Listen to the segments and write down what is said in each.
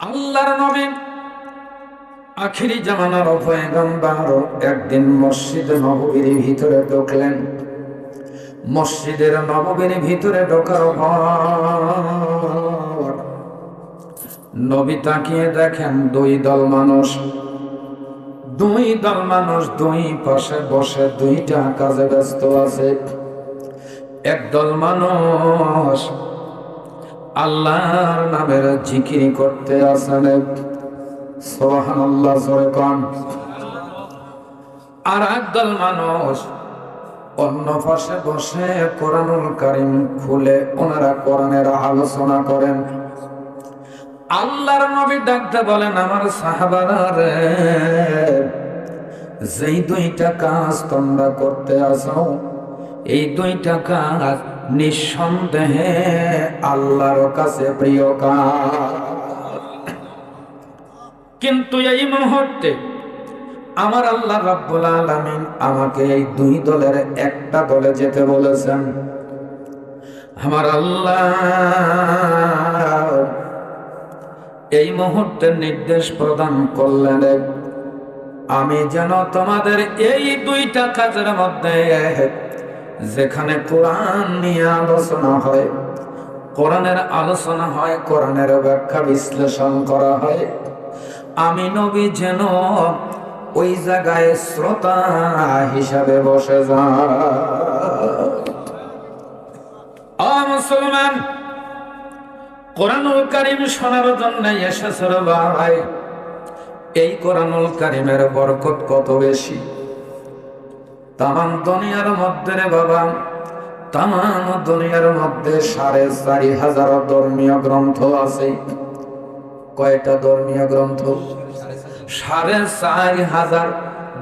আল্লাহর নবী আখিরি জামানার পয়গম্বর একদিন মসজিদে নববীর ভিতরে ঢুকলেন। মসজিদের নববীর ভিতরে ঢোকার পর নবী তাকিয়ে দেখেন দুই দল মানুষ দুই পাশে বসে দুইটা কাজে ব্যস্ত আছে। একদল মানুষ আল্লাহর নামের জিকির করতে আছেন, সুবহানাল্লাহ জোরে কোন। আর একদল মানুষ অন্য পাশে বসে কোরআনুল কারীম খুলে ওনারা কোরআনের আলোচনা করেন। আল্লাহর নবী ডাকতে বলেন, আমার সাহাবারা রে, যেই দুইটা কাজ তোমরা করতে আসো, এই দুইটা কাজ নিঃসন্দেহে আল্লাহর কাছে প্রিয় কাজ। কিন্তু এই মুহূর্তে আমার আল্লাহ রাব্বুল আলামিন আমাকে এই দুই দলের একটা দলে যেতে বলেছেন। আমার আল্লাহ এই মুহূর্তে নির্দেশ প্রদান করলেন, আমি যেন তোমাদের এই দুইটা কাজের মধ্যে, যেখানে কোরআন নিয়ে আলোচনা হয়, কোরআনের আলোচনা হয়, কোরআনের ব্যাখ্যা বিশ্লেষণ করা হয়, আমি নবী যেন ওই জায়গায় শ্রোতা হিসাবে বসে যাই। ও মুসলমান, কোরআনুল কারীম শোনার জন্য এসেছে রে ভাই। এই কোরআনুল কারীমের বরকত কত বেশি। তামাম দুনিয়ার মধ্যে রে বাবা, তামাম দুনিয়ার মধ্যে ৪,৫০০ ধর্মীয় গ্রন্থ আছে। কয়টা ধর্মীয় গ্রন্থ? ৪,৫০০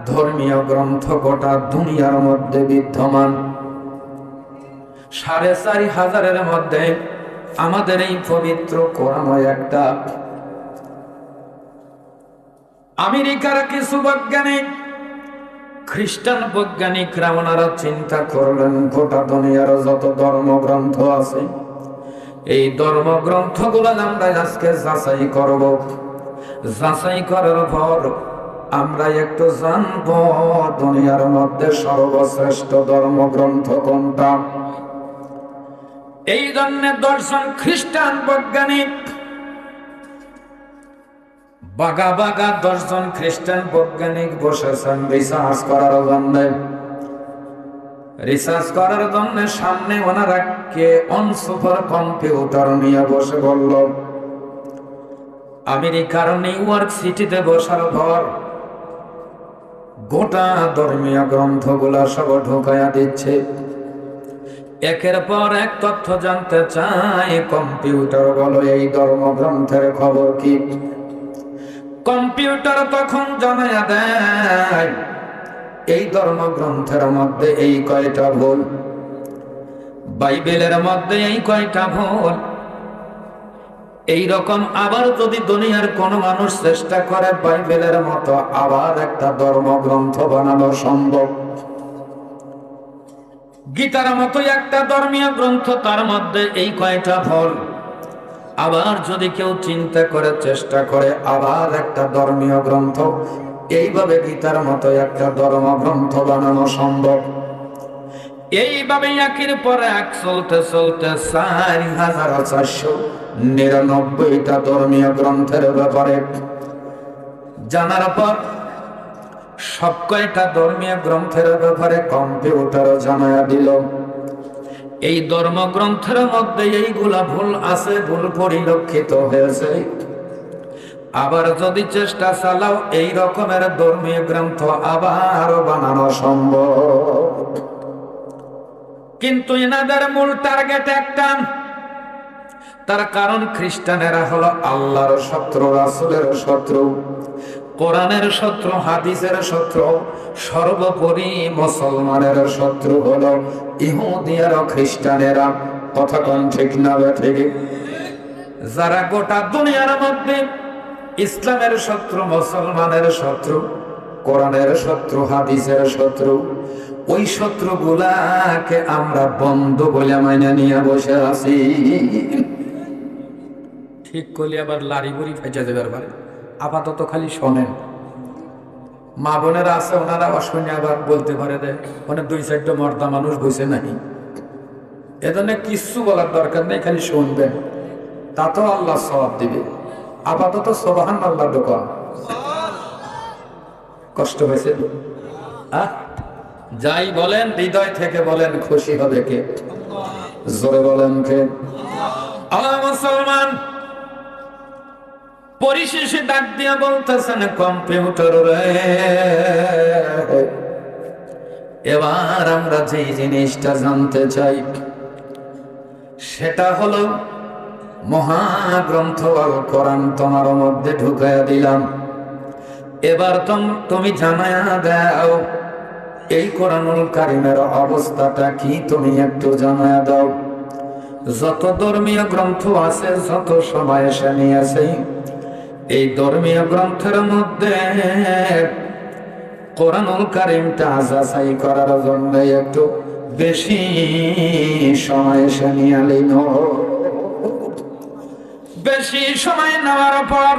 ধর্মীয় গ্রন্থ গোটা দুনিয়ার মধ্যে বিদ্যমান। ৪,৫০০-এর মধ্যে আমাদের এই পবিত্র কোরআন একটা। আমেরিকার কিছু বৈজ্ঞানিক, খ্রিস্টান বৈজ্ঞানিকরা ওনারা চিন্তা করলেন, গোটা দুনিয়ার যত ধর্মগ্রন্থ আছে, এই ধর্মগ্রন্থগুলো আমরা আজকে যাচাই করব। যাচাই করার পর আমরা একটু জানব দুনিয়ার মধ্যে সর্বশ্রেষ্ঠ ধর্মগ্রন্থ কোনটা। এই জন্য দর্শন খ্রিস্টান বৈজ্ঞানিক বাগা বাগা ১০ জন খ্রিস্টান বৈজ্ঞানিক বসেছেন রিসার্চ করার জন্য। রিসার্চ করার জন্য সামনে ওনারা কে অন সুপার কম্পিউটার নিয়ে বসে বলল। আমেরিকার নিউ ইয়র্ক সিটিতে বসার পর গোটা ধর্মীয় গ্রন্থগুলা সব ঢুকাইয়া দিচ্ছে। একের পর এক তথ্য জানতে চায় কম্পিউটার, বলো এই ধর্মগ্রন্থের খবর কি। কম্পিউটার তখন জানাইয়া দেয়, এই ধর্মগ্রন্থের মধ্যে এই কয়টা ভুল, বাইবেলের মধ্যে এই কয়টা ভুল। এই রকম আবার যদি দুনিয়ার কোন মানুষ চেষ্টা করে বাইবেলের মতো আবার একটা ধর্মগ্রন্থ বানানো সম্ভব। গীতার মতো একটা ধর্মীয় গ্রন্থ, তার মধ্যে এই কয়টা ভুল। আবার যদি কেউ চিন্তা করে চেষ্টা করে আবার একটা ধর্মীয় গ্রন্থ, এইভাবে গীতার মতো একটা ধর্মগ্রন্থ বানানো সম্ভব। এইভাবে একের পর এক চলতে চলতে ৪,৪৯৯টা ধর্মীয় গ্রন্থের ব্যাপারে জানার পর সব কয়টা ধর্মীয় গ্রন্থের ব্যাপারে কম্পিউটার জানায়া দিল। এই ধর্মগ্রন্থের মধ্যে এইগুলা ভুল আছে, ভুল পরিলক্ষিত হয়েছে। আবার যদি চেষ্টা চালাও এই রকমের ধর্মীয় গ্রন্থ আবার বানানো সম্ভব। কিন্তু এনাদের মূল টার্গেট একটা। তার কারণ খ্রিস্টানেরা হলো আল্লাহর শত্রু, রাসূলের শত্রু, কোরআনের শত্রু, হাদিসের শত্রু, সর্বোপরি মুসলমানের শত্রু হলো ইহুদি আর খ্রিস্টানেরা। কথা কোন ঠিক না ঠিক? যারা গোটা দুনিয়ার মধ্যে ইসলামের শত্রু, মুসলমানের শত্রু, কোরআনের শত্রু, হাদিসের শত্রু, ওই শত্রুগুলাকে আমরা বন্ধু বলে মাইনে নিয়ে বসে আছি। ঠিক করলে আবার লারি বুড়ি ফেঁচে দেবার পারে। আপাতত খালি শোনেন, মা বোনেরা আছে ওনারা অশুনে আবার বলতে পারে যে অনেক 2-4টা মর্দা মানুষ বসে নাই, এজন্য কিচ্ছু বলার দরকার নেই, খালি শুনবেন, তাতেও আল্লাহ সওয়াব দিবে। আপাতত সুবহানাল্লাহ দোকান কষ্ট হয়েছে, যাই বলেন হৃদয় থেকে বলেন, খুশি হবে কে? জোরে বলেন কে? আল্লাহ মুসলমান পরিশেষে ডাক দিয়া বলতেছেন, কম্পিউটার রে, এবার আমরা যে জিনিসটা জানতে চাই সেটা হলো মহাগ্রন্থ আল কোরআন তোমার মধ্যে ঢুকাইয়া দিলাম, এবার তুমি জানায়া দাও এই কোরআনুল কারীমের অবস্থাটা কি, তুমি একটু জানায়া দাও। যত ধর্মীয় গ্রন্থ আছে, যত সময় এসে নিয়েছে, এই ধর্মীয় গ্রন্থের মধ্যে কোরআনুল কারীমটা যাচাই করার জন্য একটু বেশি সময় এসে নিয়ে নিল। বেশি সময় নেওয়ার পর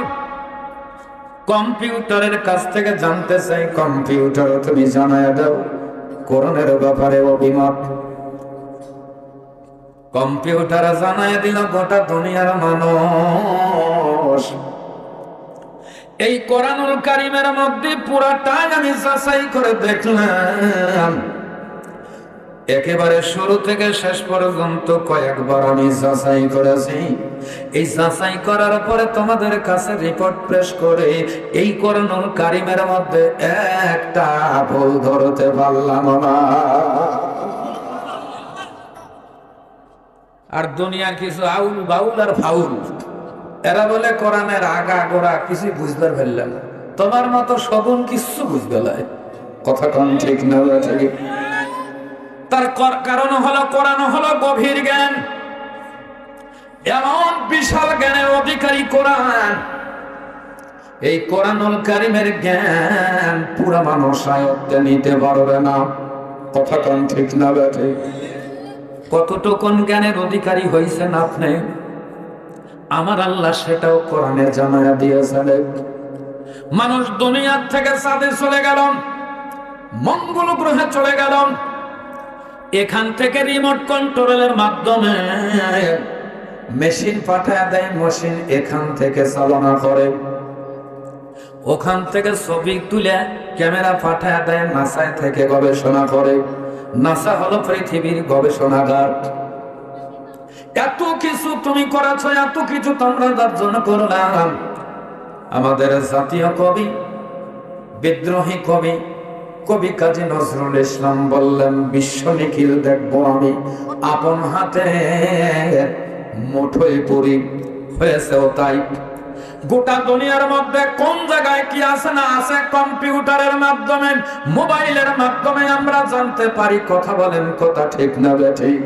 কম্পিউটারের কাছ থেকে জানতে চাই, কম্পিউটার তুমি জানায় দাও কোরআনের ব্যাপারে অভিমত। কম্পিউটার জানায় দিল গোটা দুনিয়ার মানুষ এই কোরআনুল কারীমের মধ্যে পুরাটাই আমি যাচাই করে দেখলাম, একেবারে শুরু থেকে শেষ পর্যন্ত কয়েকবার আমি যাচাই করেছি। এই যাচাই করার পরে তোমাদের কাছে রিপোর্ট পেশ করে এই কোরআনুল কারীমের মধ্যে একটা ভুল ধরতে পারলাম না। আর দুনিয়ার কিছু আউল বাউল আর ফাউল, এরা বলে কোরআনের আগা গোড়া কিছু বুঝবার ফেললাম, তোমার মতো সগুন কিছু বুঝবে না। কথা কোন ঠিক না? ঠিক। তার কারণ হলো কোরআন হলো গভীর জ্ঞান, এমন বিশাল জ্ঞানের অধিকারী কোরআন। এই কোরআনুল কারীমের জ্ঞান পুরা মানুষ আয়ত্তে নিতে পারবে না। কথা কোন ঠিক না? ঠিক। কতটুকুন জ্ঞানের অধিকারী হয়েছেন আপনি? আমার আল্লাহ সেটাও কোরআনে জানায়া দিয়েছেন। মানুষ দুনিয়ার থেকে চাঁদে চলে গেল, মঙ্গল গ্রহে চলে গেল, এখান থেকে রিমোট কন্ট্রোলের মাধ্যমে মেশিন পাঠায় দেয়, মেশিন এখান থেকে চালনা করে, ওখান থেকে ছবি তুলে ক্যামেরা পাঠায় দেয়, নাসায় থেকে গবেষণা করে। নাসা হলো পৃথিবীর গবেষণাগার। এত কিছু তুমি করেছো, এত কিছু তোমরা অর্জন করলাম। আমাদের জাতীয় কবি, বিদ্রোহী কবি, কবি কাজী নজরুল ইসলাম বললেন, বিশ্ব নিখিল দেখবো আমি আপন হাতে, মুঠোয় পড়ি হয়েছেও তাই। গোটা দুনিয়ার মধ্যে কোন জায়গায় কি আছে না আছে কম্পিউটারের মাধ্যমে, মোবাইলের মাধ্যমে আমরা জানতে পারি। কথা বলেন, কথা ঠিক না ঠিক?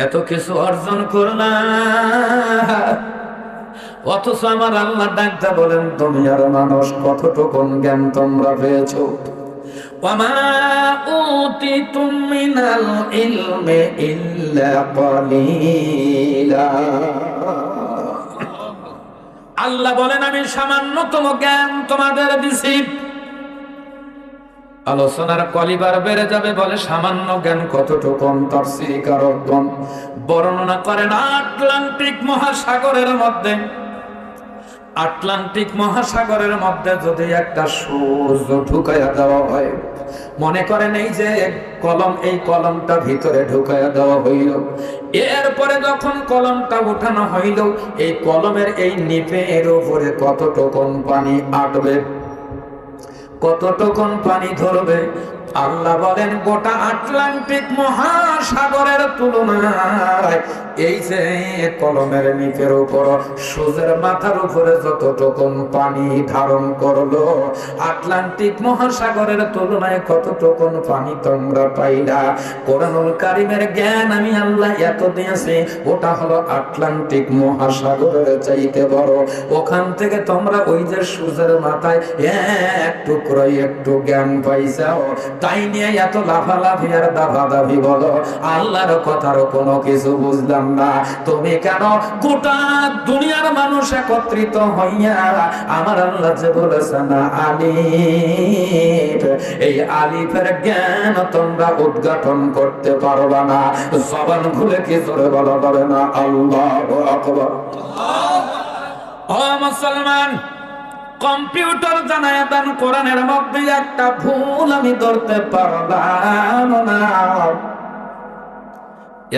এত কিছু অর্জন করলাম, অথচ আমার আল্লাহ ডাকতে বলেন, দুনিয়ার মানুষ কতটুকুন জ্ঞান তোমরা পেয়েছো? ওয়ামা উতিতুম মিনাল ইলমি ইল্লা কালিলা। আল্লাহ বলেন, আমি সামান্যতম জ্ঞান তোমাদের দিছি। আলোচনার কলিবার বেড়ে যাবে, বলে সামান্য জ্ঞান কতটুকুন? তাফসীরকারগণ বর্ণনা করেন, আটলান্টিক মহাসাগরের মধ্যে, আটলান্টিক মহাসাগরের মধ্যে যদি একটা সূর্য ঢুকাইয়া দেওয়া হয়, মনে করেন এই যে কলম, এই কলমটা ভিতরে ঢুকাইয়া দেওয়া হইল, এরপরে যখন কলমটা উঠানো হইল, এই কলমের এই নিপের উপরে কতটুকুন পানি আটবে, কতটুকুন পানি ধরবে? আল্লাহ বলেন, গোটা আটলান্টিক মহাসাগরের তুলনায় এই যে কলমের নিচের উপর সূর্যের মাথার উপরে যতটুকুন পানি ধারণ করলো, আটলান্টিক মহাসাগরের তুলনায় কতটুকুন পানি তোমরা পাইলা? কোরআনুল কারীমের জ্ঞান আমি আল্লাহ এত দিয়েছি, ওটা হলো আটলান্টিক মহাসাগরের চাইতে বড়। ওখান থেকে তোমরা ওই যে সূর্যের মাথায় এক টুকরো একটু জ্ঞান পাইছাও, তাই নিয়ে এত লাফালাফি আর দাফাদাফি বলো, আল্লাহর কথার কোনো কিছু বুঝলাম না। তুমি কেন গোটা দুনিয়ার মানুষ একত্রিত হইয়া আমার আল্লাহ যে বলেছে না আলিফ, এই আলিফের জ্ঞান তোমরা উদ্ঘাটন করতে পারবা না? জবান খুলে কি জোরে বলা যাবে না আল্লাহু আকবার? ও মুসলমান, কম্পিউটার জানায় দেন কোরআনের মধ্যে একটা ভুল আমি ধরতে পারলাম না।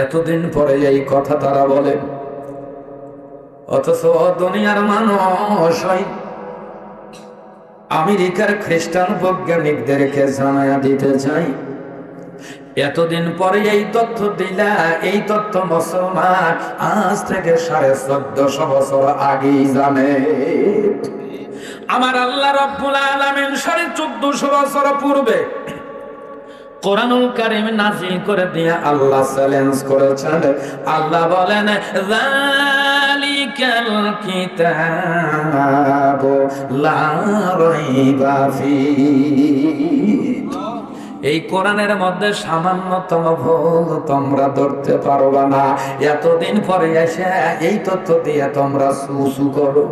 এতদিন পরে এই কথা তারা বলে, অথচ দুনিয়ার মানুষ আমেরিকার খ্রিস্টান বৈজ্ঞানিকদেরকে জানায়া দিতে চাই, এতদিন পরে এই তথ্য দিলা, এই তথ্য মুসলমান আজ থেকে 1450 বছর আগেই জানে। আমার আল্লাহ রাব্বুল আলামিন 1450 বছর পূর্বে কোরআনুল কারীম নাযিল করে দিয়ে আল্লাহ চ্যালেঞ্জ করেছেন। আল্লাহ বলেন, যালিকাল কিতাবু লা রাইবা ফীহি, এই কোরআনের মধ্যে সামান্যতম ভুল তোমরা ধরতে পারবা না। এতদিন পরে এসে এই তথ্য দিয়ে তোমরা সুসু করো।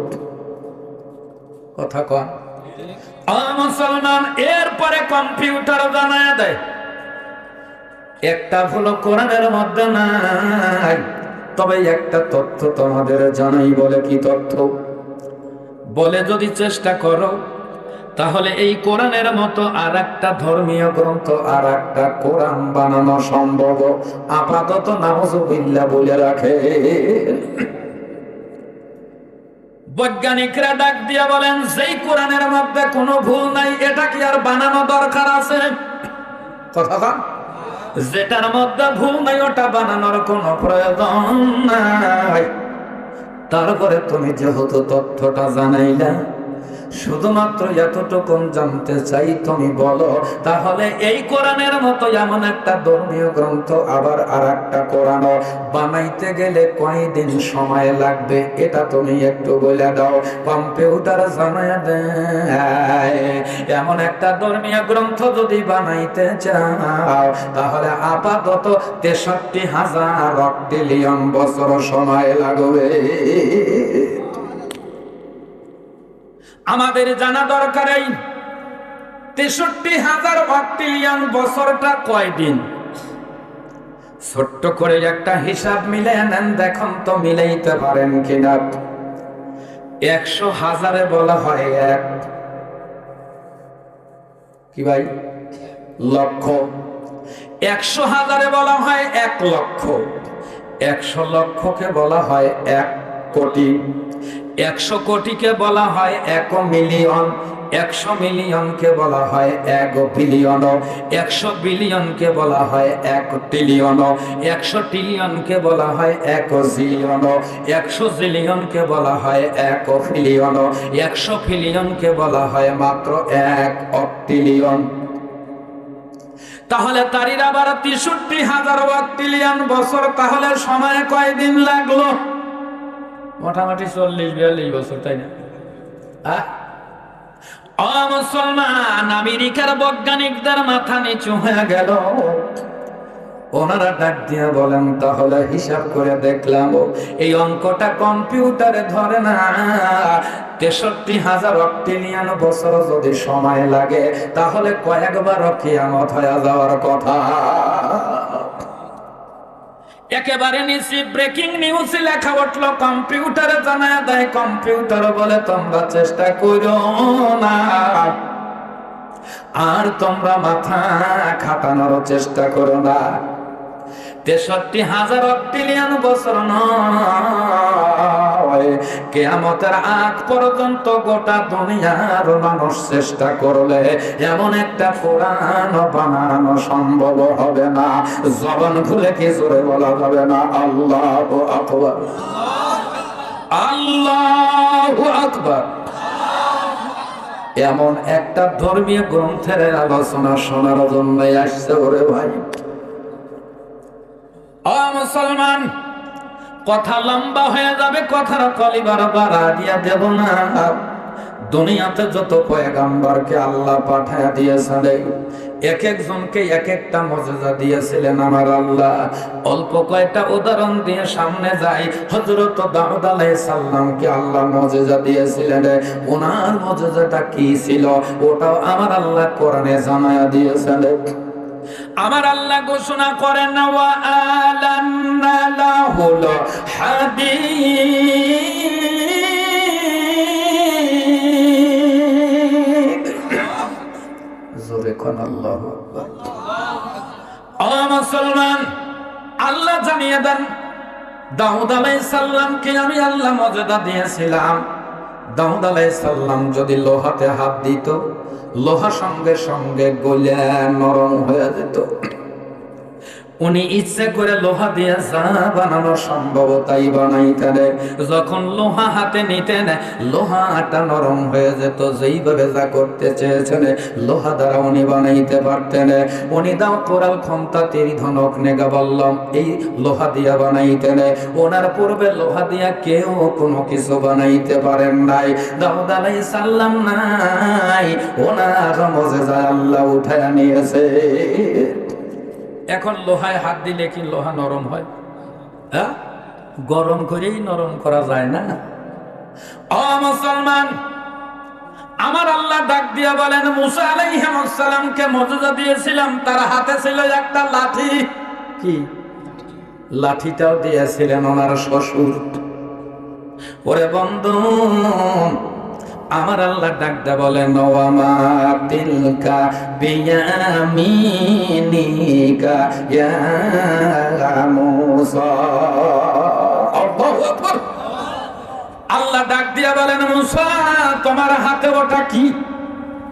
কথা কন মুসলমান। এরপরে কম্পিউটার জানায় দেয় একটা ভুল কোরআনের মধ্যে নাই, তবে একটা তথ্য তোমাদের জানাই। বলে কি তথ্য? বলে যদি চেষ্টা করো তাহলে এই কোরআনের মতো আর একটা ধর্মীয় গ্রন্থ, আর একটা কোরআন বানানো সম্ভব। আপাতত নাউযুবিল্লাহ বলে রাখে। বৈজ্ঞানিকরা ডাক দিয়া বলেন, যেই কোরআনের মধ্যে কোনো ভুল নাই, এটা কি আর বানানো দরকার আছে? কথা, যেটার মধ্যে ভুল নাই ওটা বানানোর কোনো প্রয়োজন নাই। তারপরে তুমি যেহেতু তথ্যটা জানাইলা, শুধুমাত্র এতটুকু জানতে চাই, তুমি বলো তাহলে এই কোরআনের মতো এমন একটা ধর্মীয় গ্রন্থ আবার আর একটা কোরআন বানাইতে গেলে কয়দিন সময় লাগবে? এটা তুমি একটু বলে দাও। কম্পিউটার জানায় দেয় এমন একটা ধর্মীয় গ্রন্থ যদি বানাইতে চাও তাহলে আপাতত 63,000 অক্টিলিয়ন বছর সময় লাগবে। আমাদের জানা দরকার এই 63,000 অক্টিলিয়ন বছরটা কয়দিন? ছোট্ট করে একটা হিসাব মিলে নেন, দেখুন তো মিলাইতে পারেন কিনা। 100,000 বলা হয় এক, কি ভাই, লক্ষ। 100,000 বলা হয় 1 লক্ষ। 100 লক্ষকে বলা হয় 1 কোটি। 100 কোটিকে বলা হয় 1 মিলিয়ন। 100 মিলিয়নকে বলা হয় 1 বিলিয়ন। 100 বিলিয়নকে বলা হয় 1 ট্রিলিয়ন। 100 ট্রিলিয়নকে বলা হয় 1 জিলিয়ন। 100 জিলিয়নকে বলা হয় 1 ফিলিয়ন। 100 ফিলিয়নকে বলা হয় মাত্র 1 অক্টিলিয়ন। তাহলে তারির আবার 63,000 অক্টিলিয়ন বছর, তাহলে সময় কয়দিন লাগলো? মোটামুটি 40-42 বছর, তাই না? মুসলমান, আমেরিকার বৈজ্ঞানিকদের মাথা নিচু হয়ে গেল। ওনারা ডাক দিয়ে বলেন, তাহলে হিসাব করে দেখলাম এই অঙ্কটা কম্পিউটারে ধরে না। 63,000 অক্টিলিয়ন বছর যদি সময় লাগে তাহলে কয়েকবার কিয়ামত হয়ে যাওয়ার কথা। একেবারে নিচে ব্রেকিং নিউজ লেখা উঠলো, কম্পিউটারে জানায় দেয়। কম্পিউটার বলে, তোমরা চেষ্টা করো না, আর তোমরা মাথা খাটানোর চেষ্টা করো না। 63,000 অক্টিলিয়ন বছর নয়, কিয়ামতের আগ পর্যন্ত গোটা দুনিয়ার মানুষ চেষ্টা করলে এমন একটা কোরআন বানানো সম্ভব হবে না। জবান খুলে কি জোরে বলা যাবে না আল্লাহু আকবার? আল্লাহু আকবার। এমন একটা ধর্মীয় গ্রন্থের আলোচনা শোনার জন্য আসছে ওরে ভাই। মুসলমান, কথা লম্বা হয়ে যাবে, কথার কলিবার বাড়া দিয়া দেব না। দুনিয়াতে যত পয়গাম্বরকে আল্লাহ পাঠায়া দিয়েছিলেন, এক একজনকে এক একটা মুজিজা দিয়েছিলেন আমার আল্লাহ। অল্প কয়েকটা উদাহরণ দিয়ে সামনে যাই। হযরত দাউদ আলাইহিস সালামকে আল্লাহ মুজিজা দিয়েছিলেন, ওনার মুজিজাটা কি ছিল ওটাও আমার আল্লাহ কোরআনে জানায়া দিয়েছিলেন। আমার আল্লাহ ঘোষণা করেন, ওয়া আলান্না লাহুল হাদীদ। জোরে কোন আল্লাহু আকবার। ও মুসলমান, আল্লাহ জানিয়ে দেন দাউদ আলাইহিস সালামকে আমি আল্লাহ মর্যাদা দিয়েছিলাম। দাউদ আলাইহিস সালাম যদি লোহাতে হাত দিত, লোহা সঙ্গে সঙ্গে গলে নরম হয়ে যেত। উনি ইচ্ছে করে লোহা দিয়ে যা বানানো সম্ভব তাই বানাইতেন। যখন লোহা হাতে নিতেন, লোহাটা নরম হয়ে যেত। যেইভাবে যা করতে চেয়েছেন লোহা দ্বারা উনি বানাইতে পারতেন। উনি দাও কোরাল ক্ষমতা তেরি ধনক নেগা বললাম এই লোহা দিয়া বানাইতেন। ওনার পূর্বে লোহা দিয়া কেউ কোনো কিছু বানাইতে পারেন নাই। দাউদ আলাইহিস সালাম নাই, ওনার মুজিজা আল্লাহ উঠায় নিয়েছে। এখন লোহায় হাত দিলে কি লোহা নরম হয়? হ্যাঁ, গরম করেই নরম করা যায় না। ও মুসলমান, আমার আল্লাহ ডাক দিয়া বলেন, মুসা আলাইহিস সালামকে মুজিজা দিয়েছিলাম, তার হাতে ছিল একটা লাঠি। কি লাঠিটাও দিয়েছিলেন ওনার শ্বশুর। ওরে বন্ধু, আমার আল্লাহ ডাকদা বলেন, ওয়া মা তিলকা বিয়ামিনিকা ইয়া মুসা। আল্লাহু আকবার। আল্লাহ ডাক দিয়া বলেন, মুসা তোমার হাতে ওটা কি?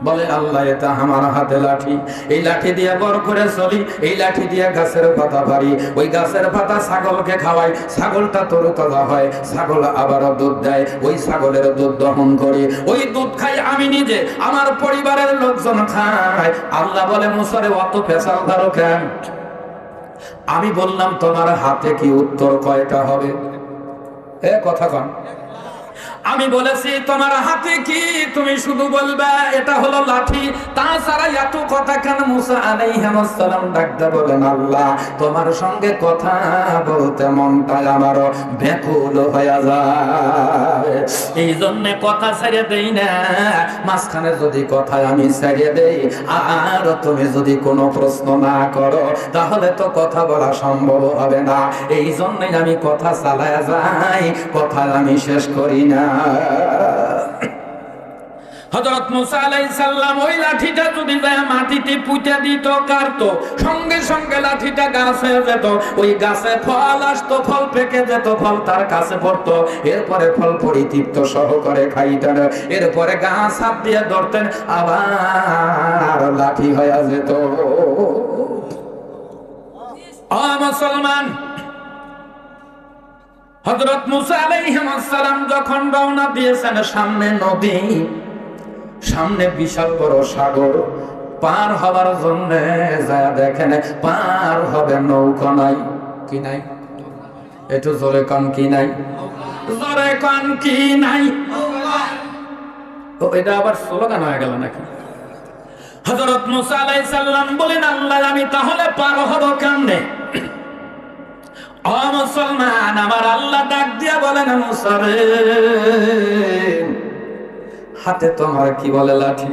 বলে, আল্লাহ এটা আমার হাতে লাঠি। এই লাঠি দিয়ে বড় করে চলি, এই লাঠি দিয়ে গাছের পাতা পারি, ওই গাছের পাতা ছাগলকে খাওয়াই, ছাগলটা তরুতাজা হয়, ছাগল আবার দুধ দেয়, ওই ছাগলের দুধ দহন করি, ওই দুধ খাই আমি নিজে, আমার পরিবারের লোকজন খায়। আল্লাহ বলে, মুসারে অত পেশাল ধরো কেন? আমি বললাম তোমার হাতে কি? উত্তর কয়টা হবে? এ কথা কন। আমি বলেছি তোমার হাতে কি? তুমি শুধু বলবে এটা হলো লাঠি। তাছাড়া এত কথা কেন? মুসা আলাইহিস সালাম ডাকতে বলেন, আল্লাহ তোমার সঙ্গে কথা বলতে মনটা আমার ব্যাকুল হয়ে যায়, এই জন্য কথা ছেড়ে দেই না। মাঝখানে যদি কথা আমি ছেড়ে দেই আর তুমি যদি কোনো প্রশ্ন না করো, তাহলে তো কথা বলা সম্ভব হবে না। এই জন্যই আমি কথা চালায় যাই, কথা আমি শেষ করি না। হযরত মুসা আলাইহিস সালাম ওই লাঠিটা যদি মাটিতে পুঁতে দিত, কাটতো, সঙ্গে সঙ্গে লাঠিটা গাছে যেত, ওই গাছে ফল আসতো, ফল পেকে যেত, ফল তার কাছে পড়তো, এরপরে ফল পরিতৃপ্ত সহকারে খাইতেন, এরপরে গাছ হাত দিয়ে ধরতেন, আবার লাঠি হয়ে যেত। ও মুসলমান, হযরত মুসা আলাইহিস সালাম যখন রওনা দিয়েছেন, সামনে নদী, সামনে বিশাল বড় সাগর, পার হবার জন্য যায় দেখেন পার হবে নৌকা নাই। কি নাই? একটু জোরে কান, কি নাই? জোরে কান, কি নাই? তো এটা আবার স্লোগান হয়ে গেল নাকি? হযরত মুসা আলাইহিস সালাম বলেন, আল্লাহ আমি তাহলে পার হব কেমনে? ও মুসলমান, আমার আল্লাহ ডাক দিয়া বলেন, মুসা রে হাতে তোমার কি? বলে লাঠি।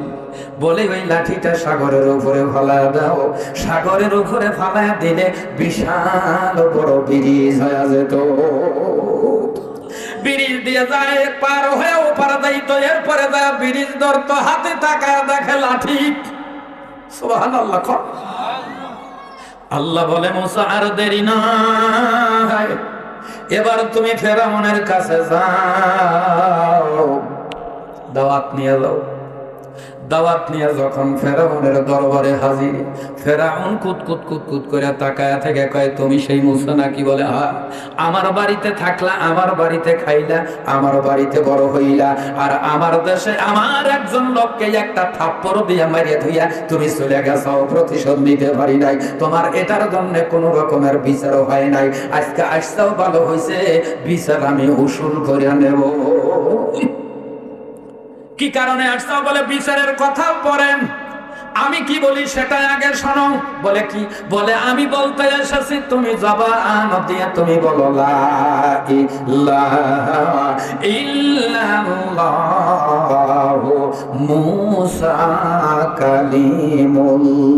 বলে ওই লাঠিটা সাগরের উপরে ফালায়া দাও। সাগরের উপরে ফালায়া দিলে বিশাল বড় ব্রিজ হয়ে যেত। ব্রিজ দিয়ে যায়, পার হয়ে ওপারে যাইতো, এরপরে যায় ব্রিজ ধরতো, হাতে তাকায় দেখে লাঠি। সুবহানাল্লাহ। আল্লাহ বলে, মুসা আর দেরি নাই, এবার তুমি ফেরাউনের কাছে যাও, দাওয়াত নিয়ে যাও। দাওয়াত নিয়ে যখন ফেরাউনের দরবারে হাজির, ফেরাউন কুতকুত কুতকুত করে তাকায়া থেকে কয়, তুমি সেই মুসা নাকি? বলে, হ্যাঁ। আমার বাড়িতে থাকলা, আমার বাড়িতে খাইলা, আমার বাড়িতে বড় হইলা, আর আমার দেশে আমার একজন লোককে একটা থাপ্পড় দিয়ে মারিয়ে ধুইয়া তুমি চলে গেছো, প্রতিশোধ নিতে পারি নাই, তোমার এটার জন্য কোনো রকমের বিচারও হয় নাই, আজকে আসতেও ভালো হয়েছে, বিচার আমি উসুল করে নেব। কি কারণে আসছো? বলে বিচারের কথা পড়েন, আমি কি বলি সেটাই আগে শোনো। বলে কি? বলে আমি বলতে এসেছি, তুমি জবান দিয়ে তুমি বলো লা ইলাহা ইল্লাল্লাহু মুসা কালিমুল্লাহ।